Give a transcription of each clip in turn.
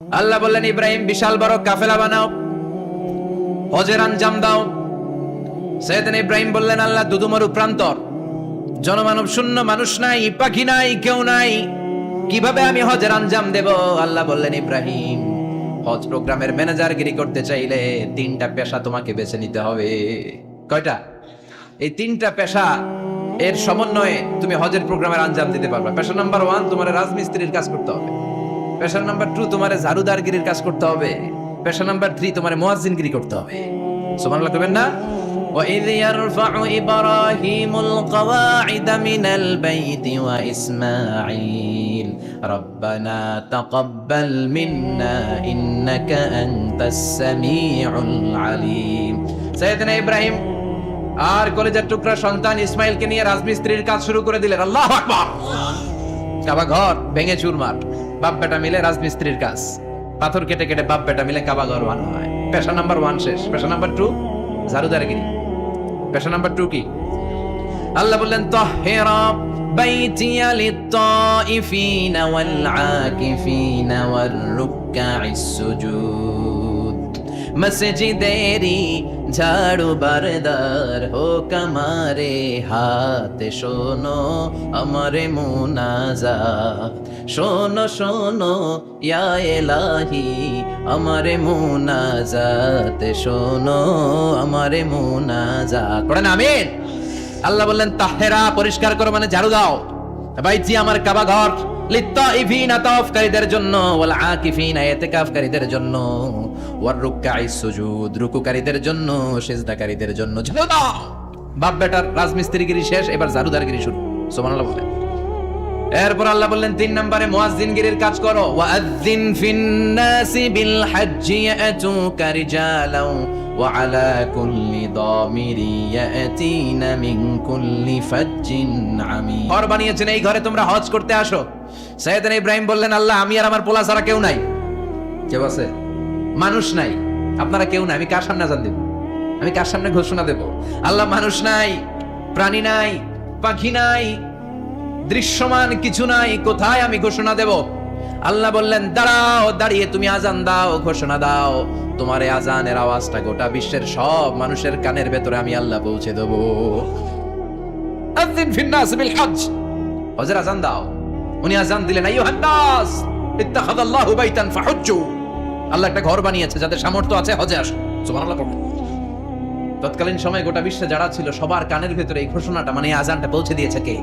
আল্লাহ বললেন, ইব্রাহিম বিশাল বড় কাফেলা বানাও, হজের আঞ্জাম দাও। সাইয়েদনা ইব্রাহিম বললেন, আল্লাহ দুদুমরু প্রান্তর, জনমানব শূন্য, মানুষ নাই, পাখি নাই, কেউ নাই, কিভাবে আমি হজের আঞ্জাম দেব? আল্লাহ বললেন, ইব্রাহিম হজ প্রোগ্রামের ম্যানেজারগিরি করতে চাইলে তিনটা পেশা তোমাকে বেছে নিতে হবে। কয়টা? এই তিনটা পেশা এর সমন্বয়ে তুমি হজের প্রোগ্রামের আঞ্জাম দিতে পারবে। পেশা নাম্বার 1, তোমার রাজমিস্ত্রির কাজ করতে হবে। পেশা নাম্বার 2, তোমার ঝাড়ুদারগিরির কাজ করতে হবে। পেশা নাম্বার 3, তোমার মুয়াজ্জিনগিরি করতে হবে। সুবহানাল্লাহ কইবেন না? وَإِذْ يَرْفَعُ إِبْرَاهِيمُ الْقَوَاعِدَ مِنَ الْبَيْتِ وَإِسْمَاعِيلُ رَبَّنَا تَقَبَّلْ مِنَّا إِنَّكَ أَنْتَ السَّمِيعُ الْعَلِيمُ। সাইয়েদনা ইব্রাহিম আর কলেজের টুকরা সন্তান ইসমাইলকে নিয়ে রাজমিস্ত্রির কাজ শুরু করে দিলেন। আল্লাহু আকবার। কাবা ঘর ভেঙে চুরমার, বাপ বেটা মিলে রাজমিস্ত্রির কাজ, পাথর কেটে কেটে বাপ বেটা মিলে কাবা ঘর বানানো হয়। পেশা নাম্বার 1 শেষ। পেশা নাম্বার 2 ঝাড়ুদারগিরি। পেশা নাম্বার 2 কি? আল্লাহ বললেন, তাহহিরা বাইতিয়া লিত-তাইফিনা ওয়াল আকিফিনা ওয়ার রুকআইস সুজুদ। মসজিদেরি ঝাড়ু বারদার হোক আমারে হাত, শোনো আমারে মুনাজাত, শোনো শোনো ইয়া ইলাহি আমারে মুনাজাত, শোনো আমারে মুনাজাত। পড়েন আমিন। আল্লাহ বললেন, তাহহিরা পরিষ্কার করো মানে ঝাড়ু দাও, বাইতি আমার কাবা ঘর, লিত-তাইফিনা তাওয়াফকারীদের জন্য, ওয়াল আকিফিনা ইতিকাফকারীদের জন্য, ওয়ার রুকআইস সুজুদ রুকুকারীদের জন্য, সিজদাকারীদের জন্য ঝাড়ু দাও। বাপ বেটার রাজমিস্ত্রিগিরি শেষ, এবার ঝাড়ুদারগিরি শুরু। সুবহানাল্লাহ বলেন। এরপর আল্লাহ বললেন, 3 নম্বরে মুয়াজ্জিনগিরির কাজ করো। ওয়াআযযিন ফিন-নাসি বিল-হাজ্জি ইয়াতুকা রিজালাও ওয়া আলা কুল্লি দামিরি ইয়াতিনা মিন কুল্লি ফাজ্জিন আমিক। ঘর বানিয়েছেন, এই ঘরে তোমরা হজ করতে আসো। সাইয়েদনা ইব্রাহিম বললেন, আল্লাহ আমি আর আমার পোলা ছাড়া কেউ নাই। কেউ আছে? মানুষ নাই, আপনারা কেউ নাই, আমি কার সামনে আযান দেব? আমি কার সামনে ঘোষণা দেব? আল্লাহ মানুষ নাই, প্রাণী নাই, পাখি নাই, দৃশ্যমান কিছু নাই, কোথায় আমি ঘোষণা দেব? আল্লাহ বললেন, দাঁড়াও, দাঁড়িয়ে তুমি আজান দাও, ঘোষণা দাও। তোমার এই আজানের আওয়াজটা গোটা বিশ্বের সব মানুষের কানের ভেতরে আমি আল্লাহ পৌঁছে দেব। আযিন ফিন-নাস বিল হজ, হজের আজান দাও। উনি আজান দিলেন, আইয়ুহান নাস ইত্তাখাযাল্লাহু বাইতান ফাহুজ্জু। আল্লাহ একটা ঘর বানিয়েছে, যাদের সামর্থ্য আছে হজে আসো। সুবহানাল্লাহ। তৎকালীন সময়ে গোটা বিশ্বে যারা ছিল সবার কানের ভেতরে এই ঘোষণাটা মানে আজানটা পৌঁছে দিয়েছে কে?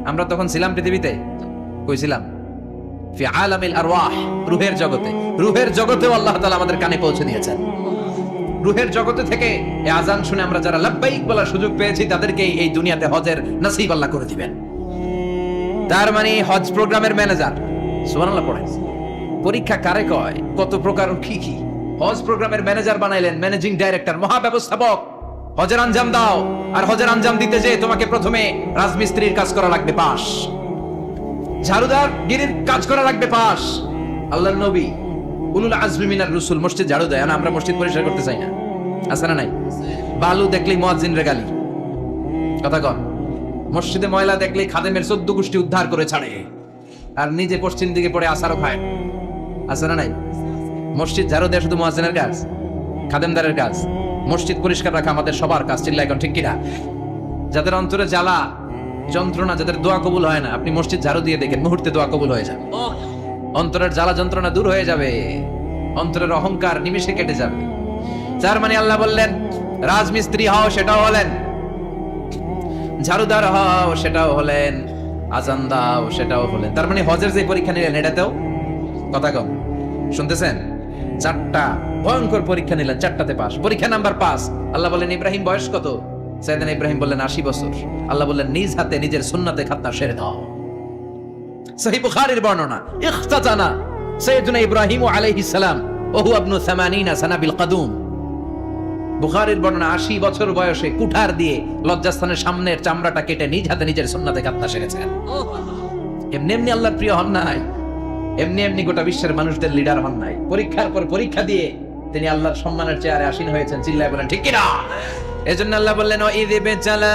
আমরা তখন ছিলাম পৃথিবীতে, কইছিলাম ফি আলামিল আরওয়াহ, রূহের জগতে। রূহের জগতেও আল্লাহ তাআলা আমাদের কানে পৌঁছে দিয়েছেন। রূহের জগতে থেকে এই আজান শুনে আমরা যারা লাব্বাইক বলার সুযোগ পেয়েছি, তাদেরকে এই দুনিয়াতে হজের নসিব আল্লাহ করে দিবেন। তার মানে হজ প্রোগ্রামের ম্যানেজার। সুবহানাল্লাহ পড়ে। পরীক্ষা কারে কয়? কত প্রকার কি কি? হজ প্রোগ্রামের ম্যানেজার বানাইলেন, ম্যানেজিং ডাইরেক্টর, মহাব্যবস্থাপক। হজের আঞ্জাম দাও, আর হজের আঞ্জাম দিতে যে তোমাকে প্রথমে রাজমিস্ত্রির কাজ করা লাগবে পাস, ঝাড়ুদার গিরির কাজ করা লাগবে পাস। আল্লাহর নবী উলুল আজমি মিনার রাসূল মসজিদ ঝাড়ু দেয় না, আমরা মসজিদ পরিষ্কার করতে চাই না, আছে না নাই? বালু দেখলেই মুয়াজ্জিনের গালি, কথা কন। মসজিদে ময়লা দেখলেই খাদেমের 14 গোষ্ঠী উদ্ধার করে ছাড়ে, আর নিজে পশ্চিম দিকে পড়ে আসারও খায়, আছে না নাই? মসজিদ ঝাড়ু দেয় শুধু মুয়াজ্জিনের কাজ, খাদেমদারের কাজ। মসজিদ পরিষ্কার রাখা আমাদের সবার কাজ। চিল্লা এখন ঠিক কিনা? যাদের অন্তরে জ্বালা যন্ত্রণা, যাদের দোয়া কবুল হয় না, আপনি মসজিদ ঝাড়ু দিয়ে দেখেন, মুহূর্তে দোয়া কবুল হয়ে যাবে। অন্তরের জ্বালা যন্ত্রণা দূর হয়ে যাবে, অন্তরের অহংকার নিমিষে কেটে যাবে। তার মানে আল্লাহ বললেন, রাজমিস্ত্রি হও, সেটাও হলেন, ঝাড়ুদার হও, সেটাও হলেন, আজান দাও, সেটাও হলেন। তার মানে হজের যে পরীক্ষা নিলেন, এটাতেও কথা কম, শুনতেছেন? 4টা ভয়ঙ্কর পরীক্ষা নিলেন, 4টাতে পাস। পরীক্ষা নাম্বার 5, আল্লাহ বললেন, ইব্রাহিম বয়স কত? সাইয়েদনা ইব্রাহিম বললেন 80 বছর। আল্লাহ বললেন, নিজ হাতে নিজের সুন্নাতে খাতনা সেরে দাও। সহিহ বুখারীর বর্ণনা, ইখতাতানা সাইয়েদনা ইব্রাহিম আলাইহিস সালাম ওয়া হুয়া ইবনু 80 সানা বিল কাদুম। বুখারীর বর্ণনা, 80 বছর বয়সে কুঠার দিয়ে লজ্জাস্থানের সামনের চামড়াটা কেটে নিজ হাতে নিজের সুন্নাতে খাতনা সেরেছেন। এমনি এমনি আল্লাহর প্রিয় হন নাই, এমনি এমনি গোটা বিশ্বের মানুষদের লিডার হন নাই। পরীক্ষার পর পরীক্ষা দিয়ে তিনি আল্লাহর সম্মানের চেয়ারে আসীন হয়েছেন। চিল্লায় বলেন ঠিক কিনা? এজন্য আল্লাহ বললেন, ওয়াইযি বিতালা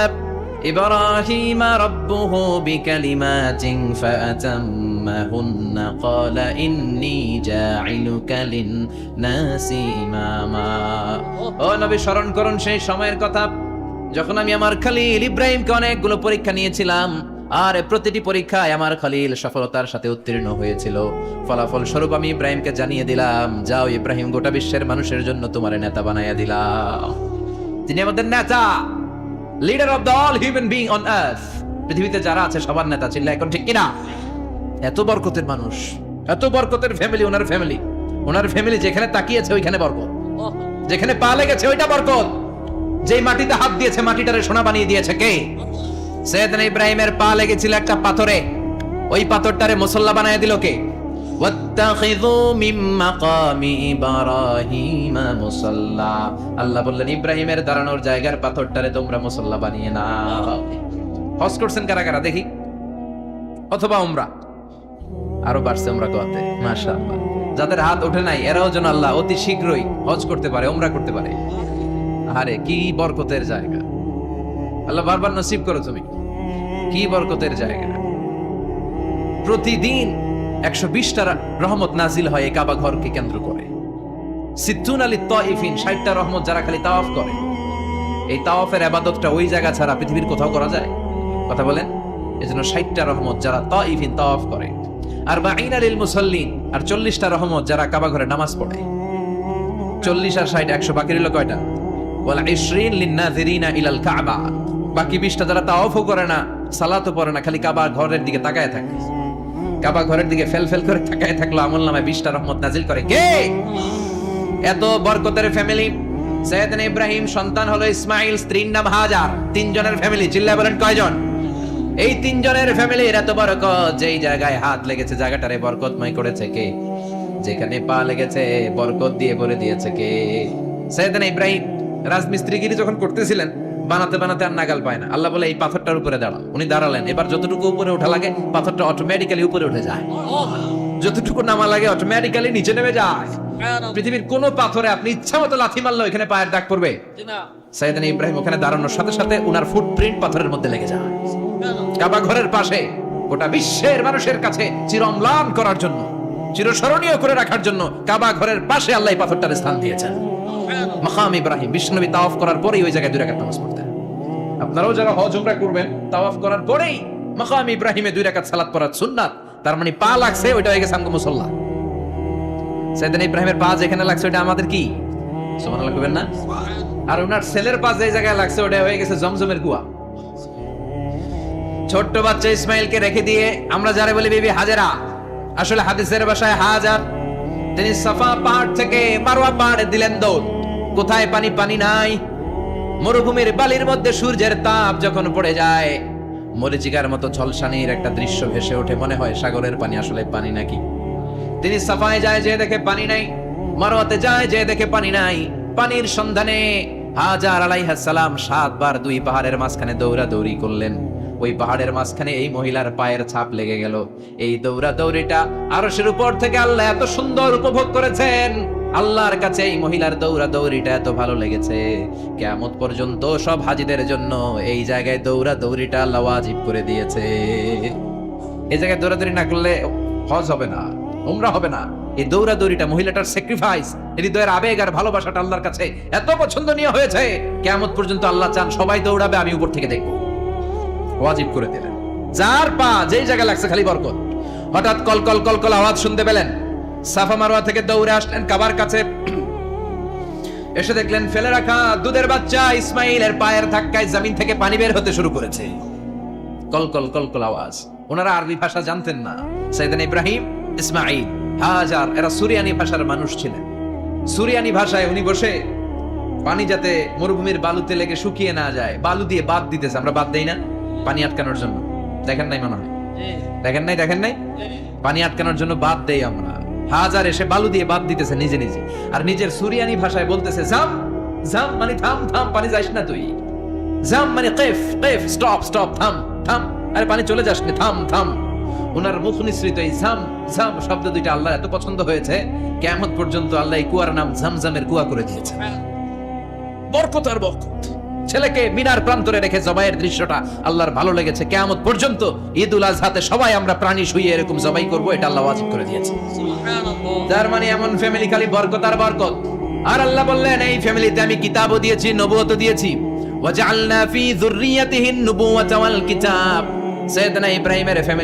ইব্রাহিম রাব্বুহু বিকালিমাতিন ফাআতাম্মাহুন্না ক্বালা ইন্নী জাইলুকা লিন-নাসি ইমামা। ও নবী, স্মরণ করুন সেই সময়ের কথা যখন আমি আমার খলিল ইব্রাহিমকে অনেকগুলো পরীক্ষা নিয়েছিলাম, আর প্রতিটি পরীক্ষায় আমার খলিল সফলতার সাথে উত্তীর্ণ হয়েছিল। ফলাফল স্বরূপ আমি ইব্রাহিমকে জানিয়ে দিলাম, যাও ইব্রাহিম, গোটা বিশ্বের মানুষের জন্য তোমার নেতা বানাইয়া দিলাম। তিনি আমাদের নেতা, leader of the all human being on earth. পৃথিবীতে যারা আছে সবার নেতা, চিল্লা এখন ঠিক কিনা? এত বরকতের মানুষ, এত বরকতের ফ্যামিলি, ওনার ফ্যামিলি যেখানে তাকিয়েছে ওইখানে বরকত, যেখানে পা লেগেছে ওইটা বরকত। যেই মাটিতে হাত দিয়েছে মাটিটারে সোনা বানিয়ে দিয়েছে কে? সৈয়দনা ইব্রাহিমের পা লেগেছিল একটা পাথরে, ওই পাথরটারে মুসল্লা বানায় দিল কে? ওয়াত্তাখিযু মিন মাকামি ইব্রাহিমা মুসাল্লা। আল্লাহ বললেন ইব্রাহিমের দাঁড়ানোর জায়গার পাথরটারে তোমরা মুসল্লা বানিয়ে নাও। হজ করছেন কারা কারা দেখি? অথবা উমরা? আরো বাড়ছে উমরা করতে, মাশাআল্লাহ। যাদের হাত ওঠে নাই এরাও যেন আল্লাহ অতি শীঘ্রই হজ করতে পারে, উমরা করতে পারে। আরে কি বরকতের জায়গা, আল্লাহ বারবার নসিব করো তুমি। কি বরকতের জায়গা! প্রতিদিন 120টা রহমত নাজিল হয় এই কাবা ঘরকে কেন্দ্র করে। সিদ্দুন আলী তাইফিন, 60টা রহমত যারা খালি তাওয়াফ করে। এই তাওয়াফের ইবাদতটা ওই জায়গা ছাড়া পৃথিবীর কোথাও করা যায়? কথা বলেন। এজন্য 60টা রহমত যারা তাইফিন তাওয়াফ করে, আর 40 লিল মুসাল্লিন, আর 40টা রহমত যারা কাবা ঘরে নামাজ পড়ে। 40 আর 60 100, বাকি রইল কয়টা? ওয়াল 20 লিন-নাযিরিনা ইলাল কাবা। বাকি 20টা যারা তাওয়াফও করে না, সালাতও পড়ে না, খালি কাবা ঘরের দিকে তাকায় থাকে। কাবা ঘরের দিকে ফেল করে তাকায় থাকলো, আমলনামায় 20টা রহমত নাজিল করে কে? এত বরকতের ফ্যামিলি। সৈয়দনা ইব্রাহিম সন্তান হলো ইসমাইল, স্ত্রীর নাম হাজার। 3 জনের ফ্যামিলি, চিল্লায় বলেন কয়জন? এই 3 জনের ফ্যামিলির এত বরকত, যেই জায়গায় হাত লেগেছে জায়গাটারে বরকতময় করেছে কে? যেখানে পা লেগেছে বরকত দিয়ে ভরে দিয়েছে কে? সৈয়দনা ইব্রাহিম রাজমিস্ত্রিগিরি যখন করতেছিলেন, বানাতে বানাতে আর নাগাল পায় না। আল্লাহ বলে এই পাথরটার উপরে দাঁড়াও। উনি দাঁড়ালেন, এবার যতটুকু উপরে ওঠা লাগে পাথরটা অটোমেটিক্যালি উপরে উঠে যায়, যতটুকু নামা লাগে অটোমেটিক্যালি নিচে নেমে যায়। পৃথিবীর কোন পাথরে আপনি ইচ্ছা মতো লাথি মারলে এখানে পায়ের দাগ পড়বে? সৈয়দনা ইব্রাহিম ওখানে দাঁড়ানোর সাথে সাথে উনার ফুটপ্রিন্ট পাথরের মধ্যে লেগে যায়। কাবা ঘরের পাশে গোটা বিশ্বের মানুষের কাছে চিরম্লান করার জন্য, চিরস্মরণীয় করে রাখার জন্য কাবা ঘরের পাশে আল্লাহ এই পাথরটার স্থান দিয়েছেন। মাকাম ইব্রাহিম, বিশ্বনবী তাওয়াফ করার পরেই ওই জায়গায় 2 রাকাত নামাজ পড়তেন। আপনারাও যারা হজ উমরা করবেন, তাওয়াফ করার পরেই মাকাম ইব্রাহিমে 2 রাকাত সালাত পড়া সুন্নাত। তার মানে পা লাগছে, ওইটা হয়ে গেছে আমগো মুসাল্লা। সৈয়দনা ইব্রাহিমের পা যেখানে লাগছে ওইটা আমাদের কি? সুবহানাল্লাহ কইবেন না? আর ওনার ছেলের পা যে জায়গায় লাগছে ওটা হয়ে গেছে জমজমের কুয়া। ছোট্ট বাচ্চা ইসমাইলকে রেখে দিয়ে আমরা যারা বলি বিবি হাজেরা, আসলে হাদিসের ভাষায় হাজার, তিনি সাফা পাহাড় থেকে মারওয়া পাহাড়ে দিলেন দৌড়। কোথায় পানি? পানি নাই। মরুভূমির বালির মধ্যে সূর্যের তাপ যখন পড়ে যায়, মরিচিকার মতো ঝলসানির একটা দৃশ্য ভেসে ওঠে, মনে হয় সাগরের পানি, আসলে পানি নাকি। তিনি সাফায় যায়, যে দেখে পানি নাই। মারওয়াতে যায়, যে দেখে পানি নাই। পানির সন্ধানে হাজার আলাইহিস সালাম 7 বার 2 পাহাড়ের মাঝখানে দৌড়াদৌড়ি করলেন। ওই পাহাড়ের মাঝখানে এই মহিলার পায়ের ছাপ লেগে গেল। এই দৌড়াদৌড়িটা আরশের উপর থেকে আল্লাহ এত সুন্দর উপভোগ করেছেন। আল্লাহর কাছে এই মহিলার দৌড়াদৌড়িটা এত ভালো লেগেছে, কিয়ামত পর্যন্ত সব হাজীদের জন্য এই জায়গায় দৌড়াদৌড়িটা আল্লাহ ওয়াজিব করে দিয়েছে। এই জায়গায় দৌড়াদৌড়ি না করলে হজ হবে না, উমরা হবে না। এই দৌড়াদৌড়িটা, মহিলাটার স্যাক্রিফাইস, হৃদয়ের আবেগ আর ভালোবাসাটা আল্লাহর কাছে এত পছন্দনীয় হয়েছে, কিয়ামত পর্যন্ত আল্লাহ চান সবাই দৌড়াবে, আমি উপর থেকে দেখবো। ওয়াজিব করে দিলেন। যার পা যেই জায়গায় লাগছে খালি বরকত। হঠাৎ কল কল কল কল আওয়াজ শুনতে পেলেন। সাফা মারওয়া থেকে দৌড়ে আসলেন কাবার কাছে। এসে দেখলেন ফেলে রাখা দুধের বাচ্চা ইসমাইলের পায়ের ধাক্কায় জমিন থেকে পানি বের হতে শুরু করেছে। কল কল কল কল আওয়াজ। ওনারা আরবি ভাষা জানতেন না। সৈয়দনা ইব্রাহিম, ইসমাইল, হাজার এরা সুরিয়ানি ভাষার মানুষ ছিলেন। সুরিয়ানি ভাষায় উনি বসে পানি যাতে মরুভূমির বালুতে লেগে শুকিয়ে না যায়, বালু দিয়ে বাদ দিতেছে। আমরা বাদ দেই না পানি আটকানোর জন্য? দেখেন নাই মনে হয়? দেখেন নাই? পানি আটকানোর জন্য বাদ দেই আমরা। হাজার এসে বালু দিয়ে বাদ দিতেছে নিজে নিজে, আর নিজের সুরিয়ানি ভাষায় বলতেছে জাম জাম, মানে থাম থাম, পানি যাইস না তুই। জাম মানে কেফ কেফ, স্টপ স্টপ, থাম থাম, আরে পানি চলে যাস না, থাম থাম। ওনার মুখ নিঃসৃত এই জাম জাম শব্দ দুইটা আল্লাহ এত পছন্দ হয়েছে, কিয়ামত পর্যন্ত আল্লাহ এই কুয়ার নাম জামজামের কুয়া করে দিয়েছে। বরকত আর বরকত। ছেলেকে মিনার প্রান্তরে রেখে জবাইয়ের দৃশ্যটা আল্লাহর ভালো লেগেছে। কিয়ামত পর্যন্ত ঈদুল আজহাতে সবাই আমরা প্রাণী শুইয়ে এরকম জবাই করব, এটা আল্লাহ ওয়াজিব করে দিয়েছে। তার মানে এমন ফ্যামিলি খালি বরকত আর বরকত। আর আল্লাহ বললেন এই ফ্যামিলিতে আমি কিতাবও দিয়েছি, নবুয়তও দিয়েছি। ওয়াজআলনা ফি যুররিয়াতিহিন নুবুওয়াতা ওয়াল কিতাব। সাইয়েদনা ইব্রাহিমের ফ্যামিলি